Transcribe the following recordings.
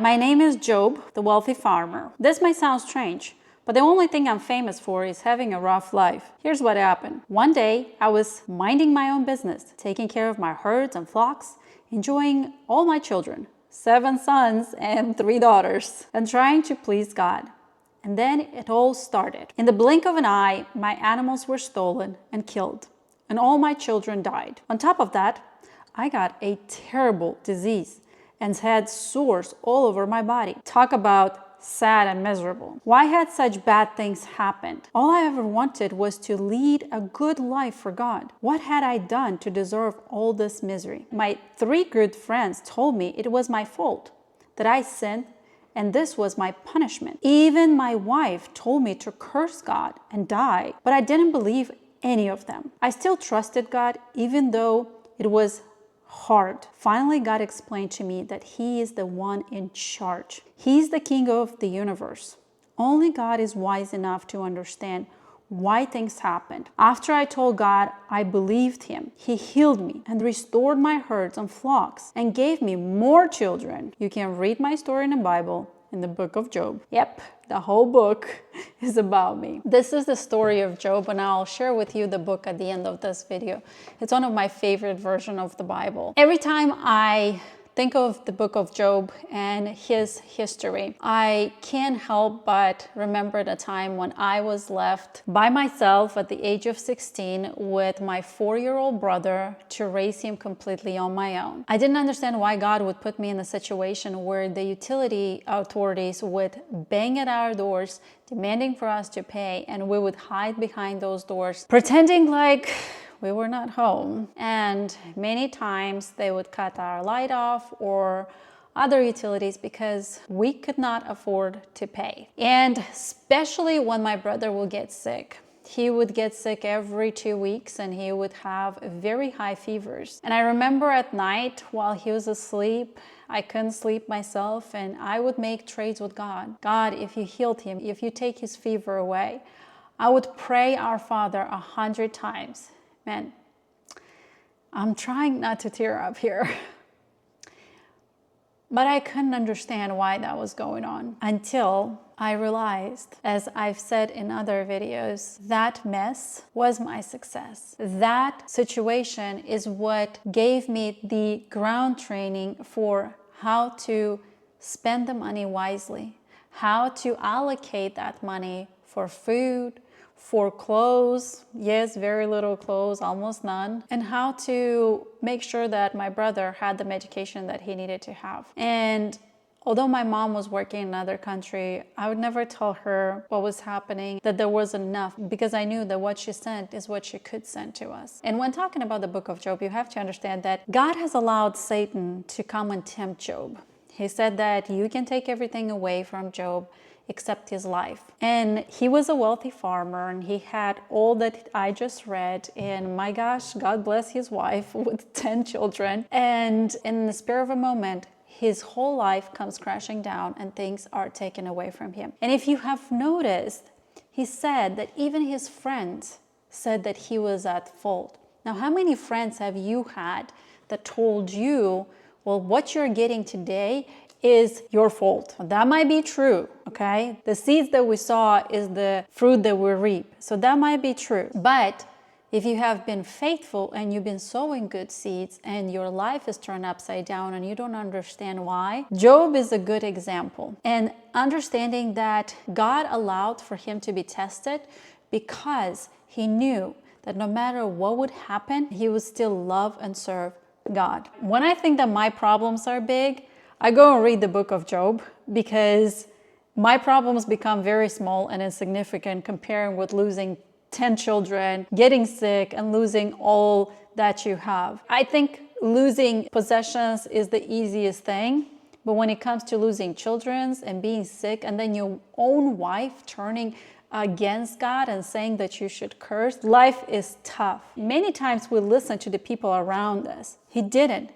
My name is Job, the wealthy farmer. This might sound strange, but the only thing I'm famous for is having a rough life. Here's what happened. One day, I was minding my own business, taking care of my herds and flocks, enjoying all my children, 7 sons and 3 daughters, and trying to please God. And then it all started. In the blink of an eye, my animals were stolen and killed, and all my children died. On top of that, I got a terrible disease and had sores all over my body. Talk about sad and miserable. Why had such bad things happened? All I ever wanted was to lead a good life for God. What had I done to deserve all this misery? My 3 good friends told me it was my fault, that I sinned, and this was my punishment. Even my wife told me to curse God and die, but I didn't believe any of them. I still trusted God, even though it was hard. Finally, God explained to me that He is the one in charge. He's the king of the universe. Only God is wise enough to understand why things happened. After I told God I believed Him, He healed me and restored my herds and flocks and gave me more children. You can read my story in the Bible, in the book of Job. Yep, the whole book is about me. This is the story of Job, and I'll share with you the book at the end of this video. It's one of my favorite versions of the Bible. Every time I think of the book of Job and his history, I can't help but remember the time when I was left by myself at the age of 16 with my 4-year-old brother to raise him completely on my own. I didn't understand why God would put me in a situation where the utility authorities would bang at our doors demanding for us to pay, and we would hide behind those doors pretending like we were not home. And many times they would cut our light off or other utilities because we could not afford to pay. And especially when my brother would get sick. He would get sick every 2 weeks and he would have very high fevers. And I remember at night while he was asleep, I couldn't sleep myself, and I would make trades with God. God, if you healed him, if you take his fever away, I would pray our Father 100 times. Man, I'm trying not to tear up here. But I couldn't understand why that was going on until I realized, as I've said in other videos, that mess was my success. That situation is what gave me the ground training for how to spend the money wisely, how to allocate that money for food, for clothes, yes, very little clothes, almost none, and how to make sure that my brother had the medication that he needed to have. And although my mom was working in another country, I would never tell her what was happening, that there was enough, because I knew that what she sent is what she could send to us. And when talking about the book of Job, you have to understand that God has allowed Satan to come and tempt Job. He said that you can take everything away from Job except his life. And he was a wealthy farmer, and he had all that I just read, and my gosh, God bless his wife with 10 children. And in the spur of a moment, his whole life comes crashing down and things are taken away from him. And if you have noticed, he said that even his friends said that he was at fault. Now, how many friends have you had that told you, well, what you're getting today is your fault? That might be true, okay? The seeds that we sow is the fruit that we reap. So that might be true. But if you have been faithful and you've been sowing good seeds and your life is turned upside down and you don't understand why, Job is a good example. And understanding that God allowed for him to be tested because he knew that no matter what would happen, he would still love and serve God. When I think that my problems are big, I go and read the book of Job, because my problems become very small and insignificant comparing with losing 10 children, getting sick, and losing all that you have. I think losing possessions is the easiest thing, but when it comes to losing children and being sick, and then your own wife turning against God and saying that you should curse, life is tough. Many times we listen to the people around us. He didn't.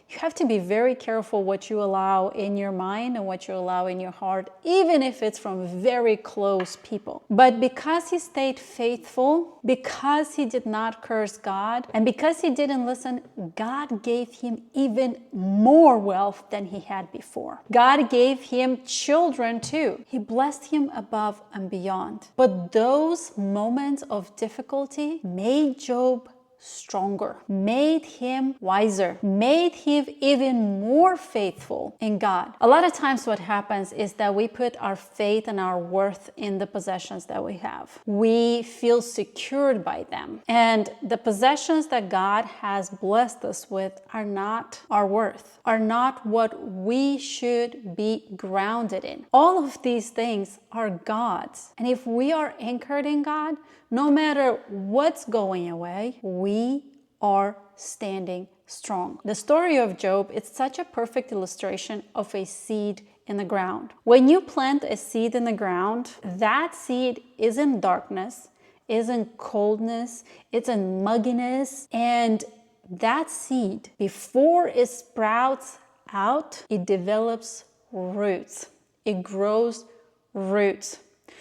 You have to be very careful what you allow in your mind and what you allow in your heart, even if it's from very close people. But because he stayed faithful, because he did not curse God, and because he didn't listen, God gave him even more wealth than he had before. God gave him children too. He blessed him above and beyond. But those moments of difficulty made Job stronger, made him wiser, made him even more faithful in God. A lot of times what happens is that we put our faith and our worth in the possessions that we have. We feel secured by them. And the possessions that God has blessed us with are not our worth, are not what we should be grounded in. All of these things are God's. And if we are anchored in God, no matter what's going away, we are standing strong. The story of Job is such a perfect illustration of a seed in the ground. When you plant a seed in the ground, that seed is in darkness, is in coldness, it's in mugginess, and that seed, before it sprouts out, it develops roots. It grows roots.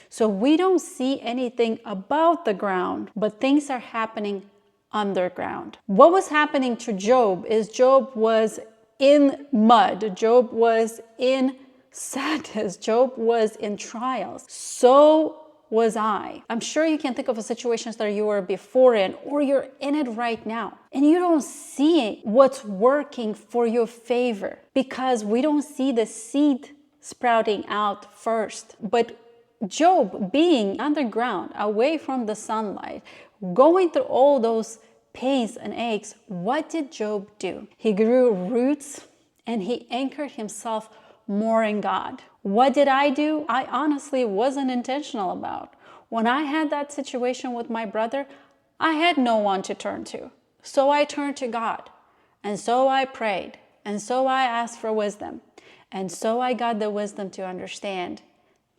So we don't see anything above the ground, but things are happening underground. What was happening to Job is Job was in mud. Job was in sadness. Job was in trials. So was I. I'm sure you can think of situations that you were before in, or you're in it right now, and you don't see what's working for your favor because we don't see the seed sprouting out first. But Job, being underground, away from the sunlight, going through all those pains and aches, what did Job do? He grew roots and he anchored himself more in God. What did I do? I honestly wasn't intentional about. When I had that situation with my brother, I had no one to turn to. So I turned to God. And so I prayed. And so I asked for wisdom. And so I got the wisdom to understand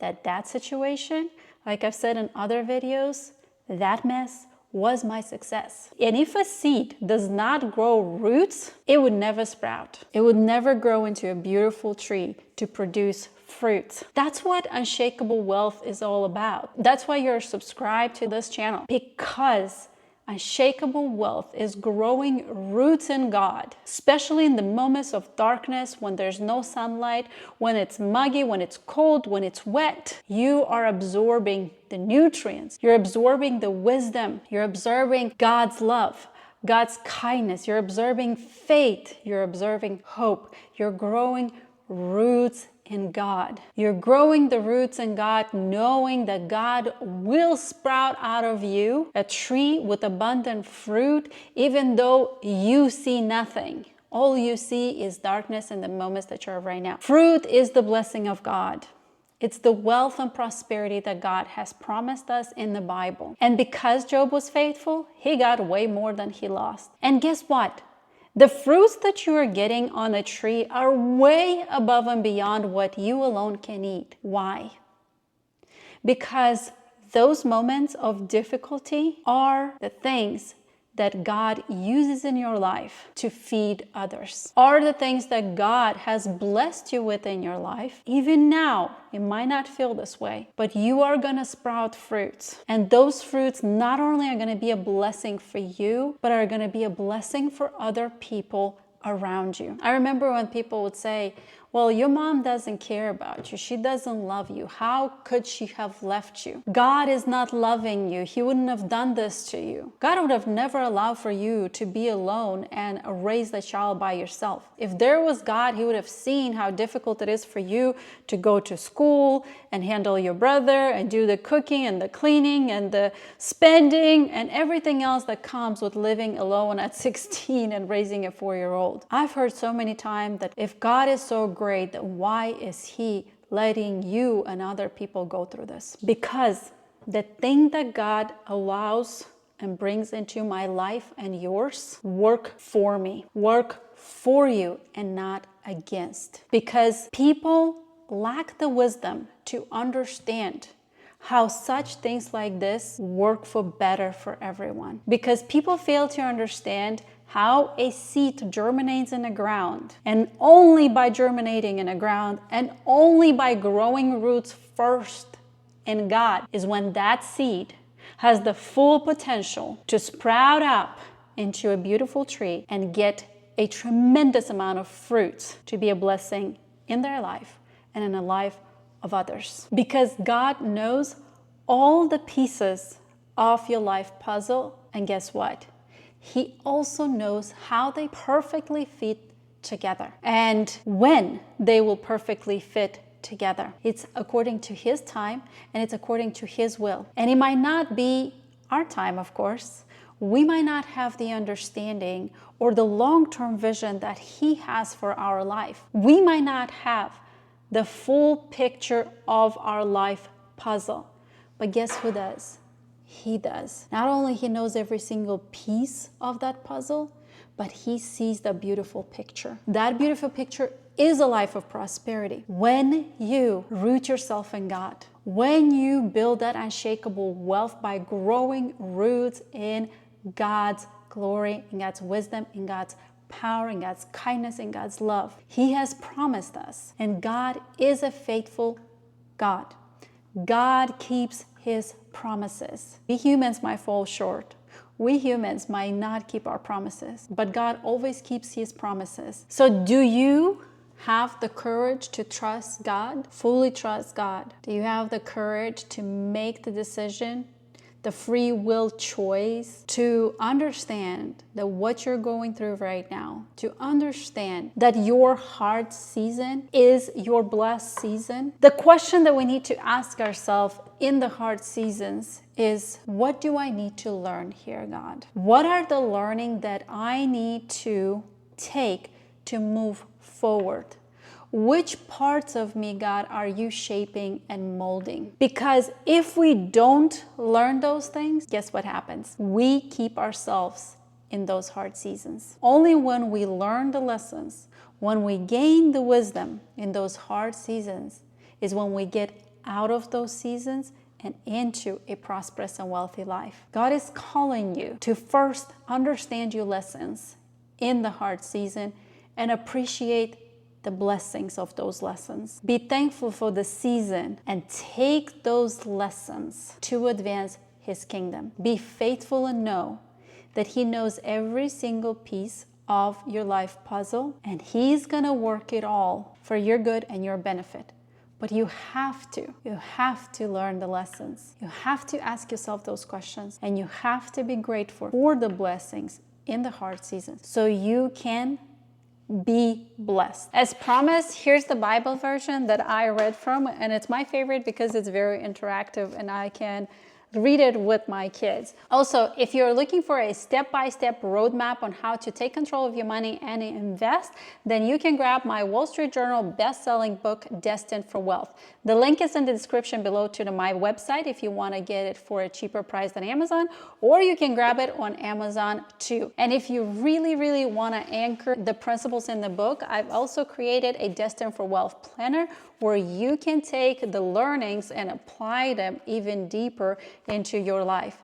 that situation, like I've said in other videos, that mess was my success. And if a seed does not grow roots, it would never sprout. It would never grow into a beautiful tree to produce fruits. That's what Unshakable Wealth is all about. That's why you're subscribed to this channel, because Unshakable Wealth is growing roots in God, especially in the moments of darkness, when there's no sunlight, when it's muggy, when it's cold, when it's wet. You are absorbing the nutrients. You're absorbing the wisdom. You're absorbing God's love, God's kindness. You're absorbing faith. You're absorbing hope. You're growing roots in God. You're growing the roots in God, knowing that God will sprout out of you a tree with abundant fruit, even though you see nothing. All you see is darkness in the moments that you're right now. Fruit is the blessing of God. It's the wealth and prosperity that God has promised us in the Bible. And because Job was faithful, he got way more than he lost. And guess what? The fruits that you are getting on a tree are way above and beyond what you alone can eat. Why? Because those moments of difficulty are the things that God uses in your life to feed others, are the things that God has blessed you with in your life. Even now, it might not feel this way, but you are going to sprout fruits. And those fruits not only are going to be a blessing for you, but are going to be a blessing for other people around you. I remember when people would say, well, your mom doesn't care about you. She doesn't love you. How could she have left you? God is not loving you. He wouldn't have done this to you. God would have never allowed for you to be alone and raise the child by yourself. If there was God, he would have seen how difficult it is for you to go to school and handle your brother and do the cooking and the cleaning and the spending and everything else that comes with living alone at 16 and raising a 4-year-old. I've heard so many times that if God is so great, then why is he letting you and other people go through this? Because the thing that God allows and brings into my life and yours work for me, work for you and not against. Because people lack the wisdom to understand how such things like this work for better for everyone. Because people fail to understand how a seed germinates in the ground. And only by germinating in the ground and only by growing roots first in God is when that seed has the full potential to sprout up into a beautiful tree and get a tremendous amount of fruit to be a blessing in their life and in the life of others. Because God knows all the pieces of your life puzzle, and guess what? He also knows how they perfectly fit together and when they will perfectly fit together. It's according to His time and it's according to His will. And it might not be our time, of course. We might not have the understanding or the long-term vision that He has for our life. We might not have the full picture of our life puzzle. But guess who does? He does. Not only He knows every single piece of that puzzle, but He sees the beautiful picture. That beautiful picture is a life of prosperity. When you root yourself in God, when you build that unshakable wealth by growing roots in God's glory, in God's wisdom, in God's power, in God's kindness, in God's love, He has promised us. And God is a faithful God. God keeps His promises. We humans might fall short. We humans might not keep our promises, but God always keeps His promises. So do you have the courage to trust God? Fully trust God? Do you have the courage to make the decision, the free will choice, to understand that what you're going through right now, to understand that your hard season is your blessed season? The question that we need to ask ourselves in the hard seasons is, what do I need to learn here, God? What are the learning that I need to take to move forward? Which parts of me, God, are you shaping and molding? Because if we don't learn those things, guess what happens? We keep ourselves in those hard seasons. Only when we learn the lessons, when we gain the wisdom in those hard seasons, is when we get out of those seasons and into a prosperous and wealthy life. God is calling you to first understand your lessons in the hard season and appreciate the blessings of those lessons. Be thankful for the season and take those lessons to advance His kingdom. Be faithful and know that He knows every single piece of your life puzzle, and He's gonna work it all for your good and your benefit. But you have to learn the lessons. You have to ask yourself those questions, and you have to be grateful for the blessings in the hard seasons so you can be blessed. As promised, here's the Bible version that I read from, and it's my favorite because it's very interactive and I can read it with my kids. Also, if you're looking for a step-by-step roadmap on how to take control of your money and invest, then you can grab my Wall Street Journal best-selling book, Destined for Wealth. The link is in the description below to my website if you want to get it for a cheaper price than Amazon, or you can grab it on Amazon too. And if you really, really want to anchor the principles in the book, I've also created a Destined for Wealth planner where you can take the learnings and apply them even deeper into your life.